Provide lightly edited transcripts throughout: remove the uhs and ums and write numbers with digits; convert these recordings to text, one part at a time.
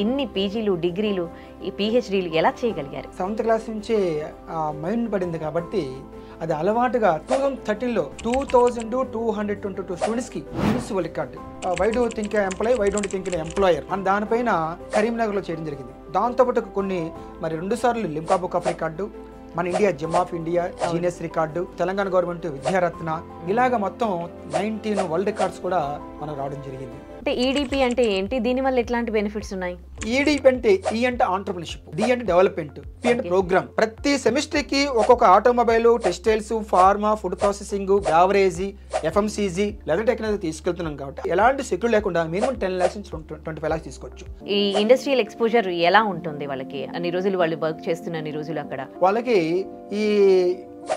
ఇన్ని పీజీలు డిగ్రీలు ఈ పిహెచ్డీలు ఎలా చేయగలిగారు? 7th క్లాస్ నుంచే మైండ్ పడింది కాబట్టి అది అలవాటుగా 2013లో 2222 స్టూడెంట్స్కి Guinness world record why do think employ why don't think employer అని దానిపైన కరీంనగర్లో చేయడం జరిగింది. దాంతోపాటు కొన్ని మరి 2 సార్లు లిమ్కా బుక్ ఆఫ్ రికార్డు, మన India gem of India genius record, Telangana government Vidyaratna, ఇలాగ మొత్తం 19 వరల్డ్ రికార్డ్స్ కూడా మనకు రావడం జరిగింది. అంటే ఈడిపి అంటే ఏంటి? దీనివల్ల ఎట్లాంటి బెనిఫిట్స్ ఉన్నాయి? ఈడిపి అంటే ఈ అంటే ఆంటర్ప్రినర్షిప్, డి అంటే డెవలప్మెంట్, పి అంటే ప్రోగ్రామ్. ప్రతి సెమిస్టర్ కి ఒక్కొక్క automobile, textiles, pharma, food processing, beverage, FMCG లేదా టెక్నాలజీ తీసుకెళ్తున్నాం కాబట్టి ఎలాంటి సెక్యూర్ లేకుండా మినిమం 10 lakhs నుంచి 25 lakhs తీసుకోవచ్చు. ఈ ఇండస్ట్రియల్ ఎక్స్పోజర్ ఎలా ఉంటుంది వాళ్ళకి? అన్ని రోజులు వాళ్ళు వర్క్ చేస్తున్న అన్ని రోజులు అక్కడ వాళ్ళకి ఈ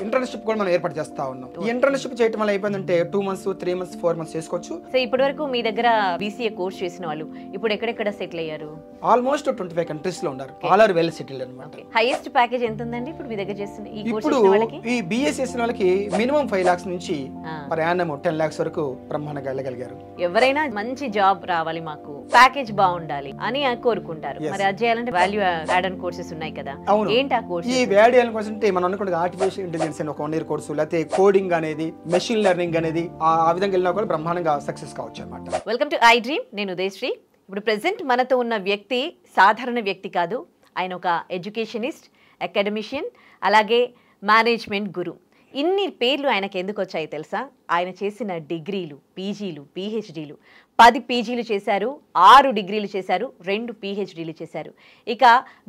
ఇంటర్న్షిప్ కూడా మనం ఏర్పాటు చేస్తా ఉన్నాం. ఈ ఇంటర్న్షిప్ చేయడం వల్ల అయిపోయిందంటే 2 months, 3 months, 4 months చేసుకోవచ్చు. సో ఇప్పటి వరకు మీ దగ్గర బీసీఏ కోర్స్ చేసిన వాళ్ళు ఇప్పుడు ఎక్కడెక్కడ సెటిల్ అయ్యారు? ఆల్మోస్ట్ 25 countries లో ఉన్నారు. ఆల్ ఆర్ వెల్ సెటిల్డ్ అన్నమాట. హైయెస్ట్ ప్యాకేజ్ ఎంత ఉందండి ఇప్పుడు మీ దగ్గర చేస్తున్న ఈ కోర్స్ ఇప్పుడు? చేసిన వాళ్ళకి ఈ బిఎస్ చేసిన వాళ్ళకి మినిమం 5 lakhs నుంచి పర్ యానం 10 lakhs వరకు బ్రహ్మాండంగా వెళ్ళగలిగారు. ఎవరైనా మంచి జాబ్ రావాలి, మాకు ప్యాకేజ్ బాగుండాలి అని కోరుకుంటారు. మరి అది చేయాలంటే వాల్యూ యాడెడ్ కోర్సెస్ ఉన్నాయి కదా, ఏంటి ఆ కోర్స్? ఈ వాల్యూ యాడెడ్ కోర్స్ అంటే మనం అనుకుంటే ఆర్టిఫిషియల్ ఇంటెలిజెన్స్ అని ఒక 1 year కోర్సు, లేకపోతే కోడింగ్ అనేది, మెషిన్ లెర్నింగ్ అనేది ఆ విధంగా వెళ్ళినా కూడా బ్రహ్మాండంగా సక్సెస్ కావచ్చు అన్నమాట. Welcome to I dream. నేను ఉదయశ్రీ. ఇప్పుడు ప్రెసెంట్ మనతో ఉన్న వ్యక్తి సాధారణ వ్యక్తి కాదు. ఆయన ఒక ఎడ్యుకేషనిస్ట్, అకాడమిషియన్, అలాగే మేనేజ్మెంట్ గురు. ఇన్ని పేర్లు ఆయనకు ఎందుకు వచ్చాయి తెలుసా? ఆయన చేసిన డిగ్రీలు, పీజీలు, పిహెచ్డీలు, 10 పీజీలు చేశారు, 6 డిగ్రీలు చేశారు, 2 పిహెచ్డీలు చేశారు. ఇక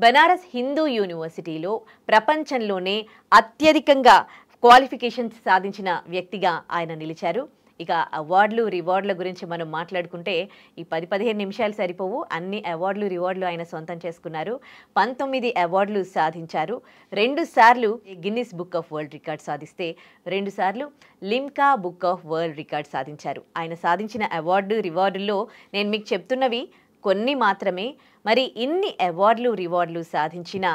బనారస్ హిందూ యూనివర్సిటీలో ప్రపంచంలోనే అత్యధికంగా క్వాలిఫికేషన్స్ సాధించిన వ్యక్తిగా ఆయన నిలిచారు. ఇక అవార్డులు, రివార్డుల గురించి మనం మాట్లాడుకుంటే ఈ 10-15 నిమిషాలు సరిపోవు. అన్ని అవార్డులు, రివార్డులు ఆయన సొంతం చేసుకున్నారు. 19 అవార్డులు సాధించారు. 2 సార్లు Guinness book of world record సాధిస్తే 2 సార్లు Limca book of world record సాధించారు. ఆయన సాధించిన అవార్డు, రివార్డుల్లో నేను మీకు చెప్తున్నవి కొన్ని మాత్రమే. మరి ఇన్ని అవార్డులు, రివార్డులు సాధించిన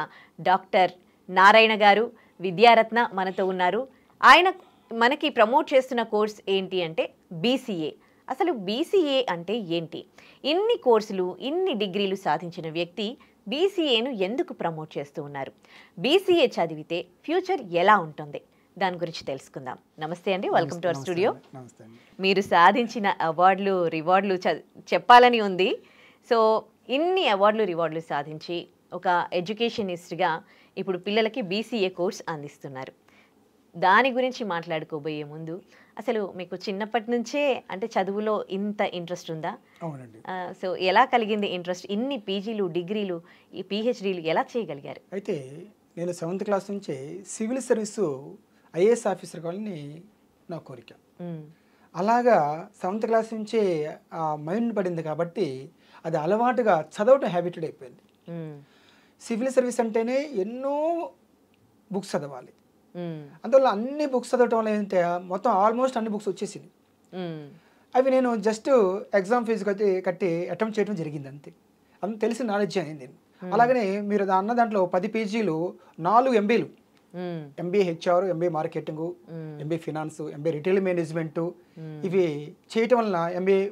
డాక్టర్ నారాయణ గారు, విద్యారత్న మనతో ఉన్నారు. ఆయన మనకి ప్రమోట్ చేస్తున్న కోర్స్ ఏంటి అంటే బీసీఏ. అసలు బీసీఏ అంటే ఏంటి? ఇన్ని కోర్సులు, ఇన్ని డిగ్రీలు సాధించిన వ్యక్తి బీసీఏను ఎందుకు ప్రమోట్ చేస్తూ ఉన్నారు? బీసీఏ చదివితే ఫ్యూచర్ ఎలా ఉంటుంది? దాని గురించి తెలుసుకుందాం. నమస్తే అండి, వెల్కమ్ టు అవర్ స్టూడియో. మీరు సాధించిన అవార్డులు, రివార్డులు చెప్పాలని ఉంది. సో ఇన్ని అవార్డులు, రివార్డులు సాధించి ఒక ఎడ్యుకేషనిస్ట్గా ఇప్పుడు పిల్లలకి బీసీఏ కోర్స్ అందిస్తున్నారు. దాని గురించి మాట్లాడుకోబోయే ముందు అసలు మీకు చిన్నప్పటి నుంచే అంటే చదువులో ఇంత ఇంట్రెస్ట్ ఉందా? అవునండి. సో ఎలా కలిగింది ఇంట్రెస్ట్? ఇన్ని పీజీలు, డిగ్రీలు, ఈ పిహెచ్డీలు ఎలా చేయగలిగారు? అయితే నేను 7th క్లాస్ నుంచే సివిల్ సర్వీసు ఐఏఎస్ ఆఫీసర్ కావాలని నా కోరిక. అలాగా 7th క్లాస్ నుంచే మైండ్ పడింది కాబట్టి అది అలవాటుగా చదవటం హ్యాబిటెడ్ అయిపోయింది. సివిల్ సర్వీస్ అంటేనే ఎన్నో బుక్స్ చదవాలి. అందువల్ల అన్ని బుక్స్ చదవటం వల్ల ఏంటంటే మొత్తం ఆల్మోస్ట్ అన్ని బుక్స్ వచ్చేసింది. అవి నేను జస్ట్ ఎగ్జామ్ ఫీజు కట్టి అటెంప్ట్ చేయడం జరిగింది, అంతే. అంత తెలిసిన నాలెడ్జ్ అనేది. అలాగనే మీరు అన్న దాంట్లో 10 పీజీలు, 4 ఎంబీలు, MBA HR, MBA marketing, MBA finance, MBA retail management, ఇవి చేయటం వలన ఎంబీఏ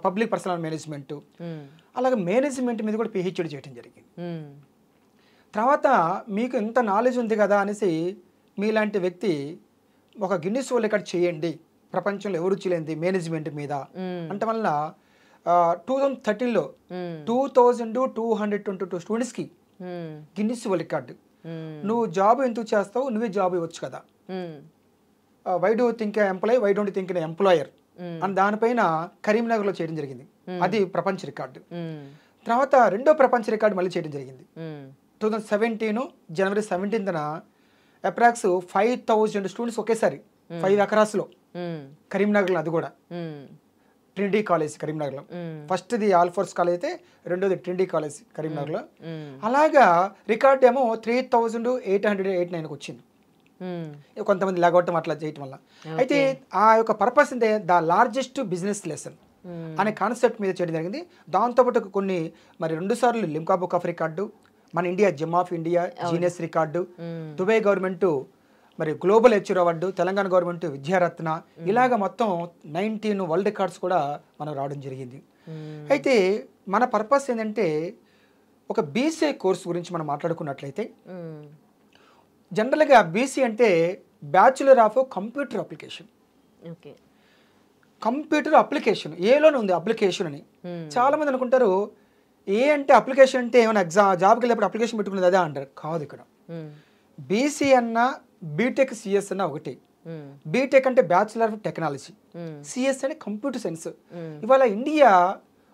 పబ్లిక్ పర్సనల్ మేనేజ్మెంట్, అలాగే మేనేజ్మెంట్ మీద కూడా పిహెచ్డీ చేయడం జరిగింది. తర్వాత మీకు ఇంత నాలెడ్జ్ ఉంది కదా అనేసి మీలాంటి వ్యక్తి ఒక గిన్నిస్ వరల్డ్ రికార్డ్ చేయండి, ప్రపంచంలో ఎవరు చేయలేంది మేనేజ్మెంట్ మీద అంటే వల్ల 2013లో 2222 స్టూడెంట్స్కి గిన్నిస్ వరల్డ్ రికార్డు. నువ్వు జాబ్ ఎందుకు చేస్తావు, నువ్వే జాబ్ ఇవ్వచ్చు కదా, why do think employ why don't think employer అని దానిపైన కరీంనగర్లో చేయడం జరిగింది. అది ప్రపంచ రికార్డు. తర్వాత 2వ ప్రపంచ రికార్డు మళ్ళీ చేయడం జరిగింది 2017 జనవరి 17న. అప్రాక్స్ 5000 స్టూడెంట్స్ ఒకేసారి 5 acresలో కరీంనగర్లో, అది కూడా ట్రినిటీ కాలేజ్ కరీంనగర్లో. ఫస్ట్ది ఆల్ఫోర్స్ కాలేజ్ అయితే, రెండోది ట్రినిటీ కాలేజ్ కరీంనగర్లో. అలాగా రికార్డ్ ఏమో 3889కి వచ్చింది. కొంతమంది లాగొట్టం అట్లా చేయటం వల్ల. అయితే ఆ యొక్క పర్పస్ అంటే ద లార్జెస్ట్ బిజినెస్ లెసన్ అనే కాన్సెప్ట్ మీద చేయడం జరిగింది. దాంతోపాటు కొన్ని మరి 2 సార్లు లిమ్కా బుక్ ఆఫ్ రికార్డు, మన India gem of India genius record, Dubai government మరి global HR award, Telangana government Vidyaratna, ఇలాగ మొత్తం 19 వరల్డ్ రికార్డ్స్ కూడా మనం రావడం జరిగింది. అయితే మన పర్పస్ ఏంటంటే ఒక బీసీఏ కోర్స్ గురించి మనం మాట్లాడుకున్నట్లయితే జనరల్గా బీసీ అంటే bachelor of computer application. Okay, computer application ఏలోనే ఉంది అప్లికేషన్ అని. చాలా మంది అనుకుంటారు ఏ అంటే అప్లికేషన్ అంటే ఏమైనా జాబ్కి వెళ్ళేప్పుడు అప్లికేషన్ పెట్టుకునేది అదే అంటారు. కాదు. ఇక్కడ బీసీ అన్న బీటెక్ సిఎస్ అన్న ఒకటి. బీటెక్ అంటే బ్యాచులర్ ఆఫ్ టెక్నాలజీ, సిఎస్ అంటే కంప్యూటర్ సైన్స్. ఇవాళ ఇండియా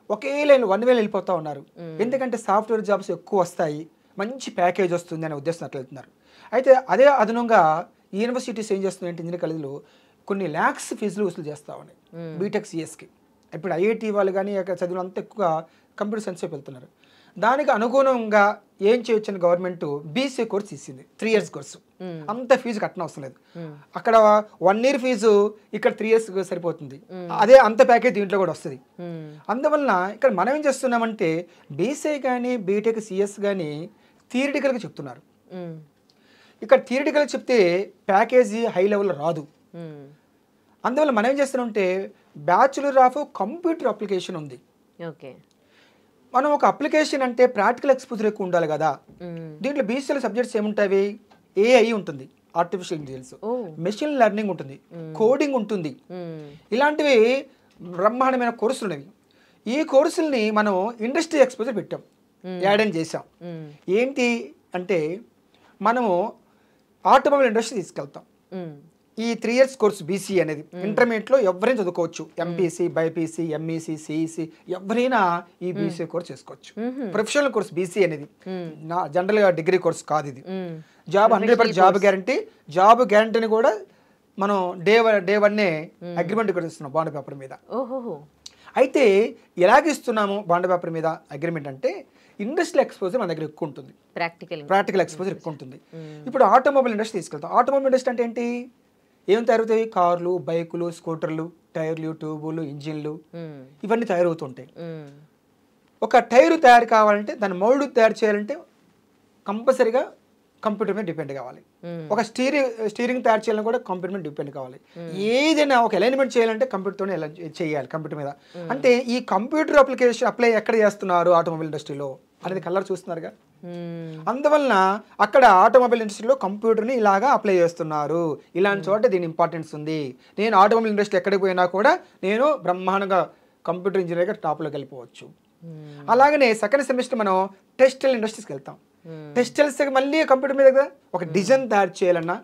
ఒకే లైన్ వన్ వేలో వెళ్ళిపోతూ ఉన్నారు. ఎందుకంటే సాఫ్ట్వేర్ జాబ్స్ ఎక్కువ వస్తాయి, మంచి ప్యాకేజ్ వస్తుంది అనే ఉద్దేశం అట్లా వెళ్తున్నారు. అయితే అదే అదనంగా యూనివర్సిటీస్ ఏం చేస్తున్నాయంటే ఇంజనీరింగ్ కాలేజీలో కొన్ని ల్యాక్స్ ఫీజులు వసూలు చేస్తూ ఉన్నాయి బీటెక్ సిఎస్కి. ఇప్పుడు ఐఐటి వాళ్ళు కానీ అక్కడ చదువులు అంతా ఎక్కువగా కంప్యూటర్ సైన్స్ వైపు వెళ్తున్నారు. దానికి అనుగుణంగా ఏం చేయొచ్చని గవర్నమెంట్ బీసీ కోర్స్ ఇచ్చింది, 3 years కోర్సు. అంత ఫీజు కట్టడం అవసరం లేదు. అక్కడ 1 year ఫీజు ఇక్కడ 3 years సరిపోతుంది. అదే అంత ప్యాకేజ్ దీంట్లో కూడా వస్తుంది. అందువలన ఇక్కడ మనం ఏం చేస్తున్నామంటే బీసీ కానీ బీటెక్ సిఎస్ కానీ థియరిటికల్గా చెప్తున్నారు. ఇక్కడ థియరిటికల్ చెప్తే ప్యాకేజీ హై లెవెల్లో రాదు. అందువల్ల మనం ఏం చేస్తున్నామంటే బ్యాచులర్ ఆఫ్ కంప్యూటర్ అప్లికేషన్ ఉంది. ఓకే, మనం ఒక అప్లికేషన్ అంటే ప్రాక్టికల్ ఎక్స్పోజర్ ఎక్కువ ఉండాలి కదా. దీంట్లో బీసీఎల్ సబ్జెక్ట్స్ ఏముంటాయి? ఏఐ ఉంటుంది, ఆర్టిఫిషియల్ ఇంటెలిజెన్స్, మెషిన్ లెర్నింగ్ ఉంటుంది, కోడింగ్ ఉంటుంది. ఇలాంటివి బ్రహ్మాండమైన కోర్సులు ఉన్నవి. ఈ కోర్సుల్ని మనం ఇండస్ట్రీ ఎక్స్పోజర్ పెట్టాం, యాడ్ ఆన్ చేసాం. ఏంటి అంటే మనము ఆటోమొబైల్ ఇండస్ట్రీ తీసుకెళ్తాం. ఈ 3 years కోర్సు బీసీ అనేది ఇంటర్మీడియట్లో ఎవరైనా చదువుకోవచ్చు. ఎంపీసీ, బైపీసీ, ఎంఈసీ, సిఈసీ ఎవరైనా ఈ బీసీ కోర్స్ చేసుకోవచ్చు. ప్రొఫెషనల్ కోర్స్ బీసీ అనేది జనరల్గా డిగ్రీ కోర్స్ కాదు. ఇది జాబ్ 100% జాబ్ గ్యారంటీ. జాబ్ గ్యారంటీని కూడా మనం డే 1 అగ్రిమెంట్ కూడా ఇస్తున్నాం బాండ్ పేపర్ మీద. అయితే ఎలాగ ఇస్తున్నాము బాండ్ పేపర్ మీద అగ్రిమెంట్ అంటే ఇండస్ట్రియల్ ఎక్స్పోజర్ మన దగ్గర ఎక్కువ ఉంటుంది, ప్రాక్టికల్ ఎక్స్పోజర్ ఎక్కువ ఉంటుంది. ఇప్పుడు ఆటోమొబైల్ ఇండస్ట్రీ తీసుకెళ్తాం. ఆటోమొబైల్ ఇండస్ట్రీ అంటే ఏంటి? ఏం తయారవుతాయి? కార్లు, బైకులు, స్కూటర్లు, టైర్లు, ట్యూబులు, ఇంజిన్లు ఇవన్నీ తయారవుతుంటాయి. ఒక టైరు తయారు కావాలంటే దాని మౌల్డ్ తయారు చేయాలంటే కంపల్సరీగా కంప్యూటర్ మీద డిపెండ్ కావాలి. ఒక స్టీరింగ్ తయారు చేయాలని కూడా కంప్యూటర్ మీద డిపెండ్ కావాలి. ఏదైనా ఒక అలైన్మెంట్ చేయాలంటే కంప్యూటర్తోనే చేయాలి, కంప్యూటర్ మీద. అంటే ఈ కంప్యూటర్ అప్లికేషన్ అప్లై ఎక్కడ చేస్తున్నారు ఆటోమొబైల్ ఇండస్ట్రీలో అనేది కలర్ చూస్తున్నారుగా. అందువలన అక్కడ ఆటోమొబైల్ ఇండస్ట్రీలో కంప్యూటర్ని ఇలాగా అప్లై చేస్తున్నారు. ఇలాంటి చోట దీని ఇంపార్టెన్స్ ఉంది. నేను ఆటోమొబైల్ ఇండస్ట్రీ ఎక్కడికి పోయినా కూడా నేను బ్రహ్మాండంగా కంప్యూటర్ ఇంజనీర్గా టాప్లోకి వెళ్ళిపోవచ్చు. అలాగనే సెకండ్ సెమిస్టర్ మనం టెక్స్టైల్ ఇండస్ట్రీస్కి వెళ్తాం. టెక్స్టైల్స్ మళ్ళీ కంప్యూటర్ మీద కదా. ఒక డిజైన్ తయారు చేయాలన్నా,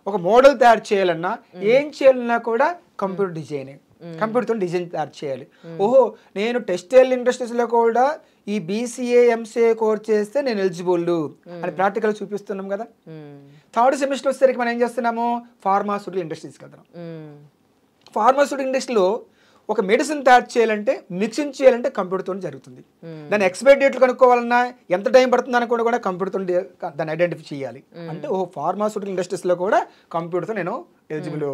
ఒక మోడల్ తయారు చేయాలన్నా, ఏం చేయాలన్నా కూడా కంప్యూటర్ డిజైనే. కంప్యూటర్తో డిజైన్ తయారు చేయాలి. ఓహో, నేను టెక్స్టైల్ ఇండస్ట్రీస్లో కూడా ఈ బీసీఏ ఎంసీఏ కోర్స్ చేస్తే నేను ఎలిజిబుల్ అని ప్రాక్టికల్ చూపిస్తున్నాం కదా. థర్డ్ సెమిస్టర్ వచ్చేసరికి మనం ఏం చేస్తున్నాము? ఫార్మాస్యూటికల్ ఇండస్ట్రీస్కి వెళ్తున్నాం. ఫార్మాస్యూటికల్ ఇండస్ట్రీలో ఒక మెడిసిన్ తయారు చేయాలంటే, మిక్సింగ్ చేయాలంటే కంప్యూటర్తో జరుగుతుంది. దాని ఎక్స్పైరీ డేట్లు కనుక్కోవాలన్నా ఎంత టైం పడుతుంది అనుకోవడం కూడా కంప్యూటర్తో దాన్ని ఐడెంటిఫై చేయాలి. అంటే ఫార్మాస్యూటికల్ ఇండస్ట్రీస్లో కూడా కంప్యూటర్తో నేను ఎలిజిబుల్.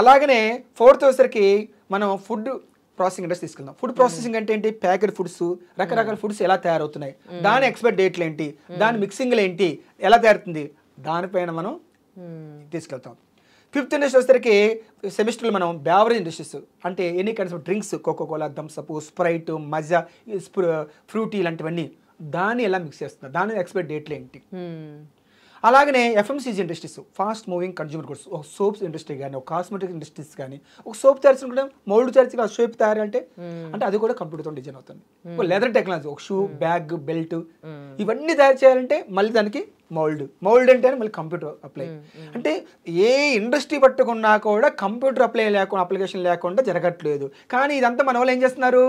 అలాగనే ఫోర్త్ వచ్చేసరికి మనం ఫుడ్ ప్రాసెసింగ్ ఇండస్ట్రీ తీసుకుందాం. ఫుడ్ ప్రాసెసింగ్ అంటే ఏంటి? ప్యాకెడ్ ఫుడ్స్, రకరకాల ఫుడ్స్ ఎలా తయారవుతున్నాయి, దాని ఎక్స్పైరీ డేట్లు ఏంటి, దాని మిక్సింగ్లు ఏంటి, ఎలా తయారుతుంది, దానిపైన మనం తీసుకెళ్తాం. ఫిఫ్త్ ఇండస్ట్రీ వచ్చేసరికి సెమిస్టర్లో మనం బేవరేజ్ ఇండస్ట్రీస్ అంటే any kinds of drinks, Coca Cola, Thums Up, Sprite, మజా, ఫ్రూటీ ఇలాంటివన్నీ దాన్ని ఎలా మిక్స్ చేస్తున్నారు, దాని ఎక్స్పైరీ డేట్లు ఏంటి. అలాగనే FMCG industries, fast moving consumer goods, ఒక సోప్స్ ఇండస్ట్రీ కానీ, ఒక కాస్మెటిక్ ఇండస్ట్రీస్ కానీ, ఒక సోప్ తయారు చేసుకుంటే మౌల్డ్ తయారు, ఆ షేప్ తయారు అంటే అది కూడా కంప్యూటర్తో డిజైన్ అవుతుంది. ఒక లెదర్ టెక్నాలజీ, ఒక షూ, బ్యాగ్, బెల్ట్ ఇవన్నీ తయారు చేయాలంటే మళ్ళీ దానికి మౌల్డ్ అంటే మళ్ళీ కంప్యూటర్ అప్లై. అంటే ఏ ఇండస్ట్రీ పట్టుకున్నా కూడా కంప్యూటర్ అప్లికేషన్ లేకుండా జరగట్లేదు. కానీ ఇదంతా మన వాళ్ళు ఏం చేస్తున్నారు?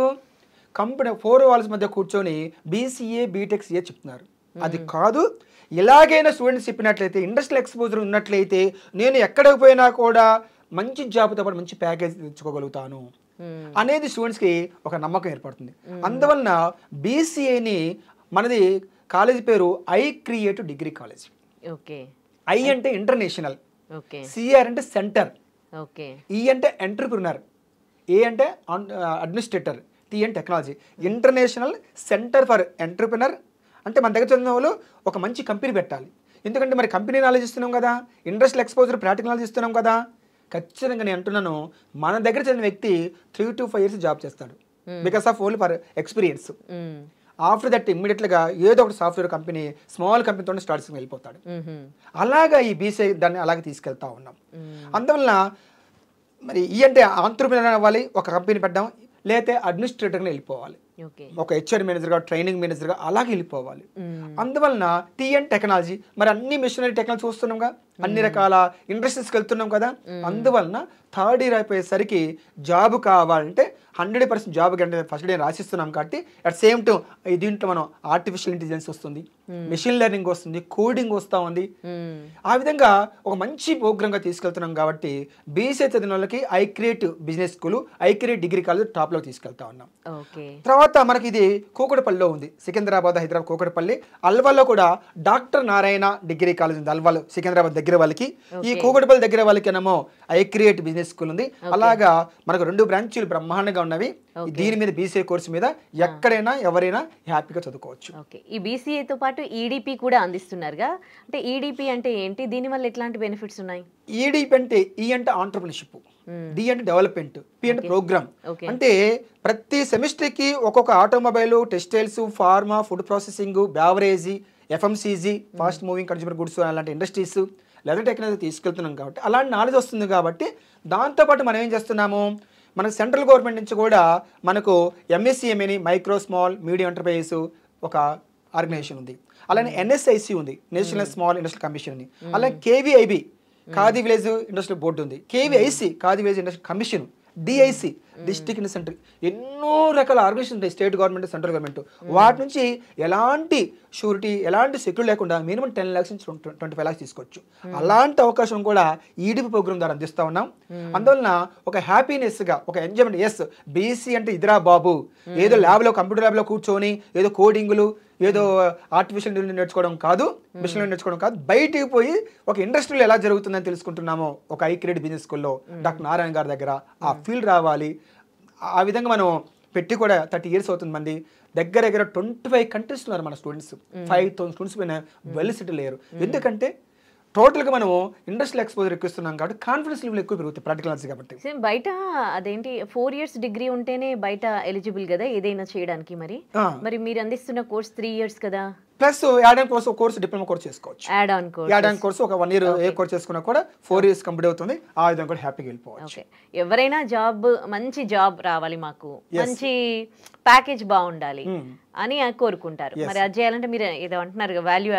కంప్యూటర్ 4 walls మధ్య కూర్చొని బీసీఏ, బీటెక్, సిఏ చెప్తున్నారు. అది కాదు. ఎలాగైనా స్టూడెంట్స్ చెప్పినట్లయితే, ఇండస్ట్రియల్ ఎక్స్పోజర్ ఉన్నట్లయితే నేను ఎక్కడికి పోయినా కూడా మంచి జాబ్తో పాటు మంచి ప్యాకేజ్ తెచ్చుకోగలుగుతాను అనేది స్టూడెంట్స్కి ఒక నమ్మకం ఏర్పడుతుంది. అందువలన బీసీఏని మనది కాలేజీ పేరు I creative degree college. I అంటే ఇంటర్నేషనల్, సిఆర్ అంటే సెంటర్, ఈ అంటే ఎంటర్ప్రినర్, ఏ అంటే అడ్మినిస్ట్రేటర్, టీ అంటే technology. International centre for entrepreneur అంటే మన దగ్గర చదివిన వాళ్ళు ఒక మంచి కంపెనీ పెట్టాలి. ఎందుకంటే మరి కంపెనీ నాలెడ్జ్ ఇస్తున్నాం కదా, ఇండస్ట్రియల్ ఎక్స్పోజర్, ప్రాక్టికల్ నాలెడ్జ్ ఇస్తున్నాం కదా. ఖచ్చితంగా నేను అంటున్నాను, మన దగ్గర చదివిన వ్యక్తి 3 to 5 years జాబ్ చేస్తాడు because of only for experience. After that ఇమ్మీడియట్గా ఏదో ఒకటి సాఫ్ట్వేర్ కంపెనీ స్మాల్ కంపెనీతో స్టార్ట్స్కి వెళ్ళిపోతాడు. అలాగా ఈ బీసీఐ దాన్ని అలాగే తీసుకెళ్తా ఉన్నాం. అందువలన మరి ఈ అంటే ఆంటర్‌ప్రెన్యూర్ అవ్వాలి, ఒక కంపెనీ పెట్టడం, లేకపోతే అడ్మినిస్ట్రేటర్గా వెళ్ళిపోవాలి, ఒక హెచ్ఆర్ మేనేజర్గా ట్రైనింగ్ మేనేజర్గా అలాగే వెళ్ళిపోవాలి. అందువలన టెక్నాలజీ మరి అన్ని మిషనరీ టెక్నాలజీ చూస్తున్నాంగా, అన్ని రకాల ఇండస్ట్రీస్కి వెళ్తున్నాం కదా. అందువలన థర్డ్ ఇయర్ అయిపోయేసరికి జాబ్ కావాలంటే 100% జాబ్ అంటే ఫస్ట్ డే రాసిస్తున్నాం కాబట్టి అట్ సేమ్ టైం దీంట్లో మనం ఆర్టిఫిషియల్ ఇంటెలిజెన్స్ వస్తుంది, మెషిన్ లెర్నింగ్ వస్తుంది, కోడింగ్ వస్తూ ఉంది. ఆ విధంగా ఒక మంచి ప్రోగ్రామ్గా తీసుకెళ్తున్నాం కాబట్టి బీసీఐ చదివిన వాళ్ళకి iCreate business school, iCreate degree college టాప్లో తీసుకెళ్తా ఉన్నాం. తర్వాత మనకి ఇది కూకట్పల్లిలో ఉంది, సికింద్రాబాద్ హైదరాబాద్ కూకట్పల్లి. అల్వాల్లో కూడా డాక్టర్ నారాయణ డిగ్రీ కాలేజ్ ఉంది, అల్వాల్ సికింద్రాబాద్ దగ్గర వాళ్ళకి. ఈ కూకట్పల్లి దగ్గర వాళ్ళకి ఏమో ఐక్రియేట్ బిజినెస్ స్కూల్ ఉంది. అలాగా మనకు 2 బ్రాంచీలు బ్రహ్మాండంగా ఉన్నవి. దీని మీద బీసీఏ కోర్సు మీద ఎక్కడైనా ఎవరైనా హ్యాపీగా చదువుకోవచ్చు. ఈ బీసీఏతో పాటు ఈడిపి కూడా అందిస్తున్నారుగా, అంటే ఈడిపి అంటే ఏంటి, దీనివల్ల ఎట్లాంటి బెనిఫిట్స్ ఉన్నాయి? ఈడిపి అంటే ఈ అంటే ఆంటర్‌ప్రెన్యూర్‌షిప్, డి అంటే డెవలప్మెంట్, పి అంటే ప్రోగ్రామ్. అంటే ప్రతి సెమిస్టర్కి ఒక్కొక్క automobile, textiles, pharma, food processing, beverage, FMCG, fast moving consumer goods అలాంటి ఇండస్ట్రీస్ లేదా టెక్నాలజీ తీసుకెళ్తున్నాం కాబట్టి అలాంటి నాలెడ్జ్ వస్తుంది. కాబట్టి దాంతోపాటు మనం ఏం చేస్తున్నాము, మనకు సెంట్రల్ గవర్నమెంట్ నుంచి కూడా మనకు ఎంఎస్సిఎంఈని మైక్రో స్మాల్ మీడియం ఎంటర్ప్రైజెస్ ఒక ఆర్గనైజేషన్ ఉంది. అలానే ఎన్ఎస్ఐసి ఉంది, నేషనల్ స్మాల్ ఇండస్ట్రియల్ కమిషన్ అని. అలాగే KVIB Khadi village industrial board ఉంది, KVIC Khadi village industrial commission, DIC district in centre, ఎన్నో రకాల ఆర్గనైజేషన్ ఉంటాయి, స్టేట్ గవర్నమెంట్, సెంట్రల్ గవర్నమెంట్. వాటి నుంచి ఎలాంటి షూరిటీ, ఎలాంటి సెక్యూరిటీ లేకుండా మినిమం 10 lakhs నుంచి 25 lakhs తీసుకోవచ్చు. అలాంటి అవకాశం కూడా ఈడిపి ప్రోగ్రామ్ ద్వారా అందిస్తూ ఉన్నాం. అందువలన ఒక హ్యాపీనెస్గా, ఒక ఎంజాయ్మెంట్. ఎస్, బీసీ అంటే ఇదిరా బాబు, ఏదో ల్యాబ్లో కంప్యూటర్ ల్యాబ్లో కూర్చొని ఏదో కోడింగులు, ఏదో ఆర్టిఫిషియల్ ఇంటెలిజెన్స్ నేర్చుకోవడం కాదు, మిషన్ లెర్నింగ్ నేర్చుకోవడం కాదు, బయటికి పోయి ఒక ఇండస్ట్రీలో ఎలా జరుగుతుందని తెలుసుకుంటున్నామో ఒక ఐక్రియేట్ బిజినెస్ స్కూల్లో డాక్టర్ నారాయణ గారి దగ్గర ఆ ఫీల్డ్ రావాలి. ఆ విధంగా మనం పెట్టి కూడా 30 years అవుతుంది. మంది దగ్గర 25 countries ఉన్నారు మన స్టూడెంట్స్, 5,000 స్టూడెంట్స్ పైన వెల్ సెటిల్ అయ్యారు. ఎందుకంటే టోటల్గా మనము ఇండస్ట్రియల్ ఎక్స్పోజర్ ఎక్కువ ఇస్తున్నాం కాబట్టి కాన్ఫిడెన్స్ లెవెల్ ఎక్కువ పెరుగుతాయి ప్రాక్టికల్ నాలెడ్జ్ కాబట్టి. బయట అదేంటి 4 years డిగ్రీ ఉంటేనే బయట ఎలిజిబుల్ కదా ఏదైనా చేయడానికి, మరి మీరు అందిస్తున్న కోర్స్ 3 years కదా, plus add on course diploma course చేసుకోవచ్చు. యాడ్ ఆన్ కోర్స్ ఒక 1 year ఏ కోర్స్ చేసుకున్నా కూడా 4 years కంప్లీట్ అవుతుంది. ఆ విధంగా కూడా హ్యాపీగా వెళ్ళిపోవచ్చు. ఎవరైనా మంచి జాబ్ రావాలి, మాకు మంచి ప్యాకేజ్ బాగుండాలి అని కోరుకుంటారు. మరి అది చేయాలంటే మీరు ఏదో అంటున్నారు వాల్యూ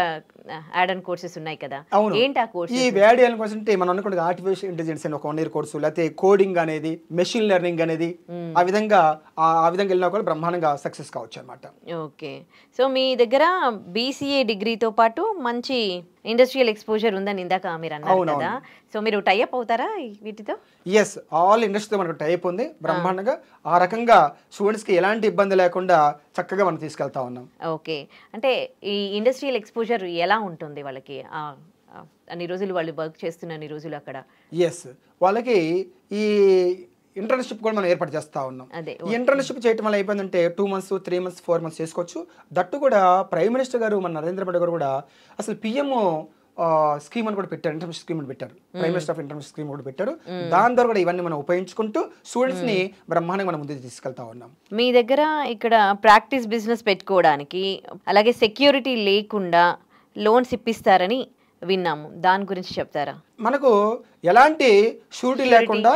యాడ్ ఆన్ కోర్సెస్ ఉన్నాయి కదా, ఏంటి ఆ కోర్స్? ఈ వాల్యూ యాడ్ కోర్స్ అంటే మనం అనుకుంటే ఆర్టిఫిషియల్ ఇంటెలిజెన్స్ అని ఒక 1 year కోర్సు, లేకపోతే కోడింగ్ అనేది, మెషిన్ లెర్నింగ్ అనేది, ఆ విధంగా వెళ్ళినా కూడా బ్రహ్మాండంగా సక్సెస్ కావచ్చు అనమాట. ఓకే, సో మీ దగ్గర బీసీఏ డిగ్రీతో పాటు మంచి ఇండస్ట్రియల్ ఎక్స్పోజర్ ఉందని ఇందాక మీరు అన్నారు కదా, సో మీరు టైఅప్ అవుతారా వీటితో? ఎస్, ఆల్ ఇండస్ట్రీతో మనకు టైఅప్ ఉంది బ్రహ్మాండంగా. ఆ రకంగా స్టూడెంట్స్కి ఎలాంటి ఇబ్బంది లేకుండా చక్కగా మనం తీసుకెళ్తా ఉన్నాం. ఓకే, అంటే ఈ ఇండస్ట్రియల్ ఎక్స్పోజర్ ఎలా ఉంటుంది వాళ్ళకి అన్ని రోజులు వాళ్ళు వర్క్ చేస్తున్న అన్ని రోజులు అక్కడ? ఎస్, వాళ్ళకి ఈ ఇంటర్న్షిప్ కూడా మనం ఏర్పాటు చేస్తూ ఉన్నాం. ఈ ఇంటర్న్షిప్ చేయడం వల్ల అయిపోయిందంటే 2 months, 3 months, 4 months చేసుకోవచ్చు. దట్టు కూడా ప్రైమ్ మినిస్టర్ గారు మన నరేంద్ర మోడీ గారు కూడా అసలు పిఎం స్కీమ్ అని కూడా పెట్టారు, ఇంటర్న్షిప్ స్కీమ్ అని పెట్టారు, prime minister of internship scheme కూడా పెట్టారు. దాని ద్వారా కూడా ఇవన్నీ మనం ఉపయోగించుకుంటూ స్టూడెంట్స్ ని బ్రహ్మాండంగా మనం ముందుకు తీసుకెళ్తా ఉన్నాం. మీ దగ్గర ఇక్కడ ప్రాక్టీస్ బిజినెస్ పెట్టుకోవడానికి అలాగే సెక్యూరిటీ లేకుండా లోన్స్ ఇప్పిస్తారని విన్నాము, దాని గురించి చెప్తారా? మనకు ఎలాంటి షూరిటీ లేకుండా,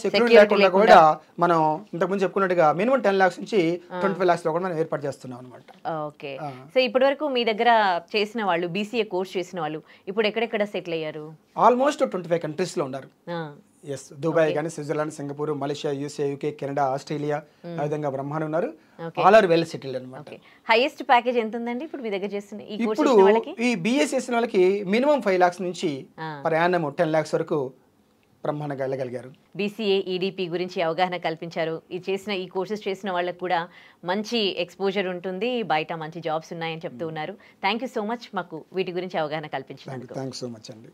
సెక్యూరిటీ లేకుండా కూడా మనం ఇంతకుముందు చెప్పుకున్నట్టుగా మినిమం 10 lakhs నుంచి 25 lakhs లో కూడా మనం ఏర్పాటు చేస్తున్నాం అనమాట. ఓకే, సో ఇప్పటి వరకు మీ దగ్గర చేసిన వాళ్ళు, బీసీఏ కోర్స్ చేసిన వాళ్ళు ఇప్పుడు ఎక్కడెక్కడ సెటిల్ అయ్యారు? ఆల్మోస్ట్ 25 countries లో ఉన్నారు. ఎస్, దుబాయ్ కానీ, Switzerland, Singapore, Malaysia, USA, UK, Canada, Australia, ఆ విధంగా బ్రహ్మాండం ఉన్నారు. ఆల్ ఆర్ వెల్ సెటిల్డ్ అనమాట. హైయెస్ట్ ప్యాకేజ్ ఎంత ఉందండి ఇప్పుడు మీ దగ్గర చేస్తున్న ఈ కోర్స్? ఇప్పుడు ఈ బిఎస్ చేసిన వాళ్ళకి మినిమం 5 lakhs నుంచి పర్ యానం 10 lakhs వరకు బ్రహ్మాండంగా వెళ్ళగలిగారు. బీసీఏ ఈడిపి గురించి అవగాహన కల్పించారు. ఈ కోర్సెస్ చేసిన వాళ్ళకి కూడా మంచి ఎక్స్పోజర్ ఉంటుంది, బయట మంచి జాబ్స్ ఉన్నాయని చెప్తూ ఉన్నారు. థ్యాంక్ యూ సో మచ్ మాకు వీటి గురించి అవగాహన కల్పించినందుకు. థ్యాంక్ యూ సో మచ్ అండి.